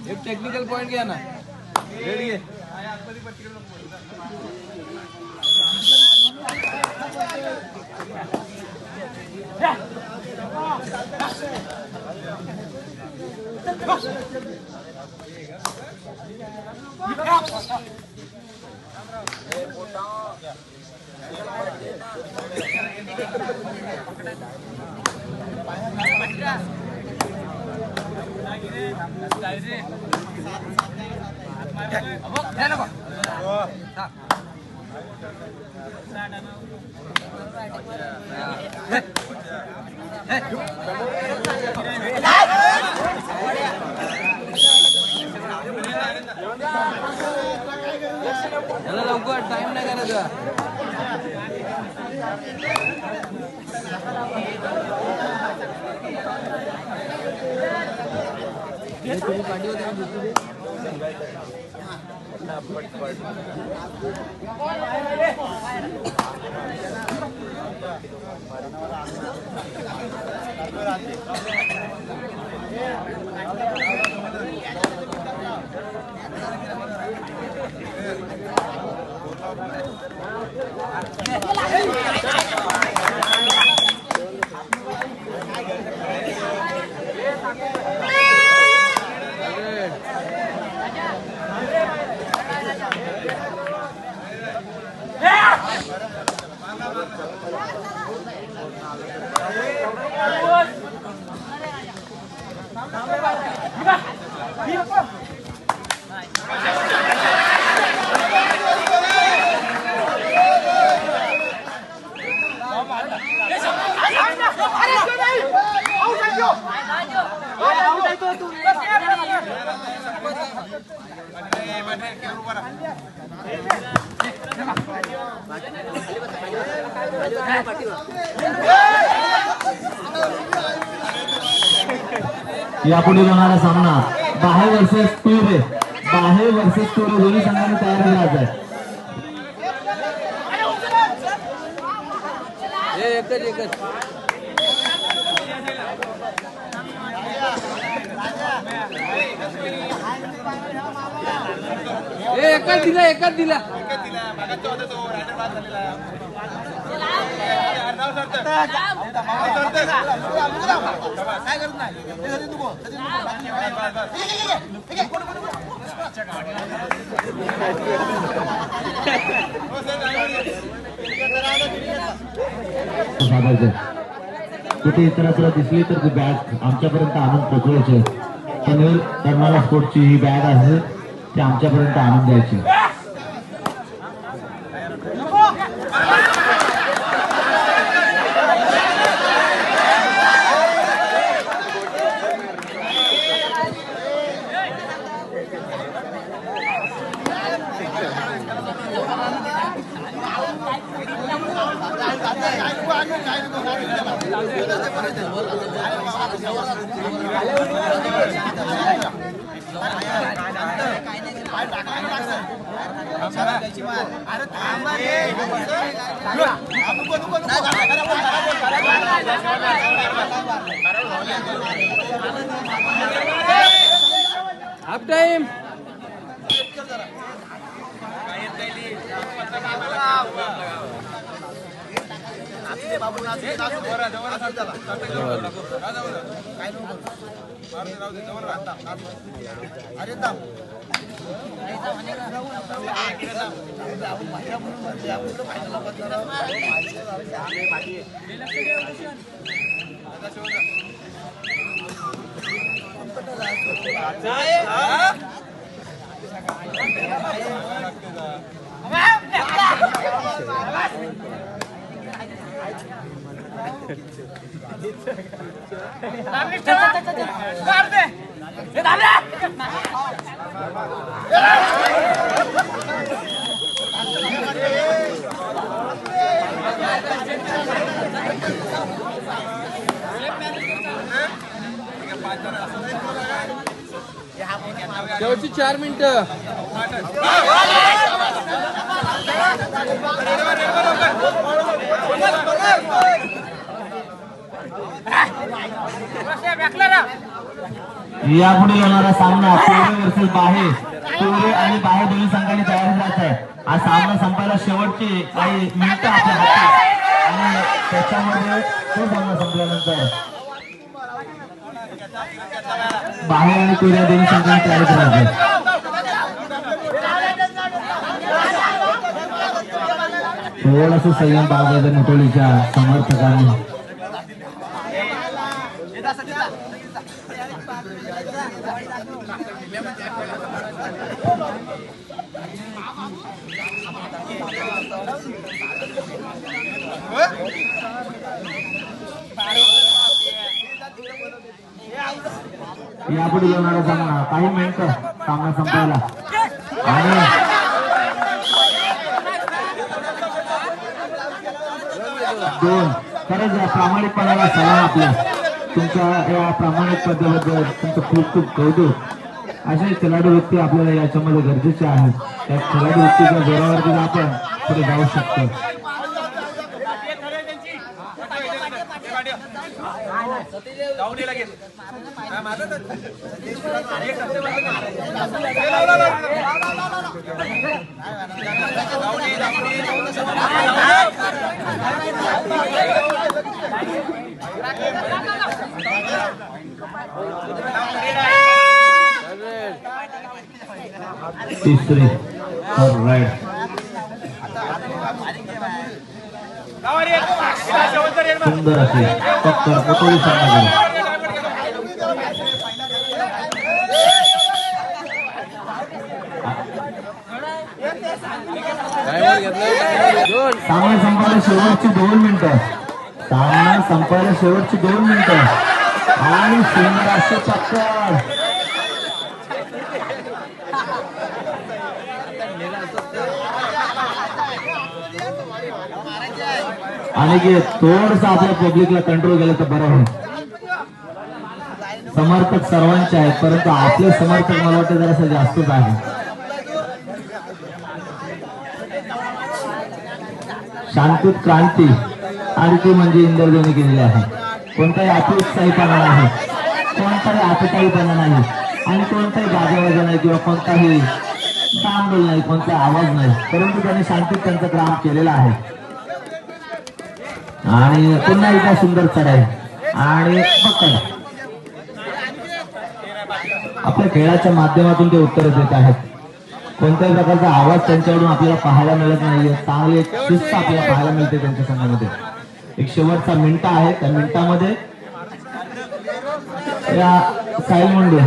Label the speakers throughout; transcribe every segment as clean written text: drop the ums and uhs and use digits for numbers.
Speaker 1: एक technical point घ्या ना रेडी घे लवकर टाइम नाही करायचा तुम्ही पाठी होते दुसरी
Speaker 2: यापुढे होणारा सामना बाहे वर्सेस टोरे दोन्ही संघांनी तयार राहायचं आहे
Speaker 1: एकच दिला
Speaker 2: कुठे इतरांना दिसली तर बॅग आमच्यापर्यंत आणून पोहोचवायचे पनवेल कर्नाला स्पोर्टची ही बॅग आहे ती आमच्यापर्यंत आणून द्यायची हाफ टाइम
Speaker 1: शेवटची 4 मिनिटं.
Speaker 2: यापुढे होणारा सामना पिवळे वर्सेस बाहे. पिवळे आणि बाहे दोन्ही संघांनी तयार व्हायचा आहे. हा सामना संपायला शेवटची काही मिनिटं आपल्या हातात आणि त्याच्यामध्ये तो सामना संपल्यानंतर बाहे आणि पिवळ्या दोन्ही संघांनी तयार करायचे. थोडंसं संयम बाळगायचं मुटोलीच्या समर्थकांनी. यापुढे होणारा सामना काही मिनिटं सामना संपायला आणि दोन. खरंच या प्रामाणिकपणाला सलाम आपल्या. तुमच्या या प्रामाणिक पद्धतीबद्दल तुमचं खूप खूप कौतुक. असे खेळाडू व्यक्ती आपल्याला याच्यामध्ये गरजेचे आहेत. त्या खेळाडू व्यक्तीच्या जोरावरती आपण पुढे जाऊ शकतो. तिसरी राईट सुंदर असे फक्त कोटोली सामना. सामना संपायला शेवटची 2 मिनिटं. सामना संपायला शेवटची 2 मिनिटं आणि सुंदर असे चक्कर. आणि थोडस आपल्या पब्लिकला कंट्रोल केलं तर बरं होईल. समर्थक सर्वांचे आहेत परंतु आपले समर्थक मला वाटतं जरासं जास्तच आहे. शांतीत क्रांती आणि ती म्हणजे इंद्रदेवने केलेली आहे. कोणताही अतिउत्साहीपणा नाही, कोणताही आतताईपणा नाही आणि कोणताही गाजावाजा नाही किंवा कोणताही डांबल नाही, कोणता आवाज नाही, परंतु त्यांनी शांतीत त्यांचं काम केलेलं आहे. आणि पुन्हा एकदा सुंदर चढाई आणि पकड. आपल्या खेळाच्या माध्यमातून ते उत्तर देत आहेत. कोणत्याही प्रकारचा आवाज त्यांच्याकडून आपल्याला पाहायला मिळत नाहीये. चांगली एक शिस्त आपल्याला पाहायला मिळते त्यांच्या संघामध्ये. एक शेवटचा मिनिट आहे. त्या मिनिटामध्ये या साहिल मुंडे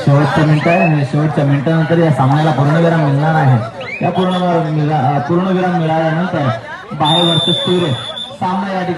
Speaker 2: शेवटचं मिनिट आहे आणि शेवटच्या मिनिटानंतर या सामन्याला पूर्णविराम मिळणार आहे. या पूर्णविराम मिळाल्यानंतर बाहे वर्सेस पिवळे सामना या ठिकाणी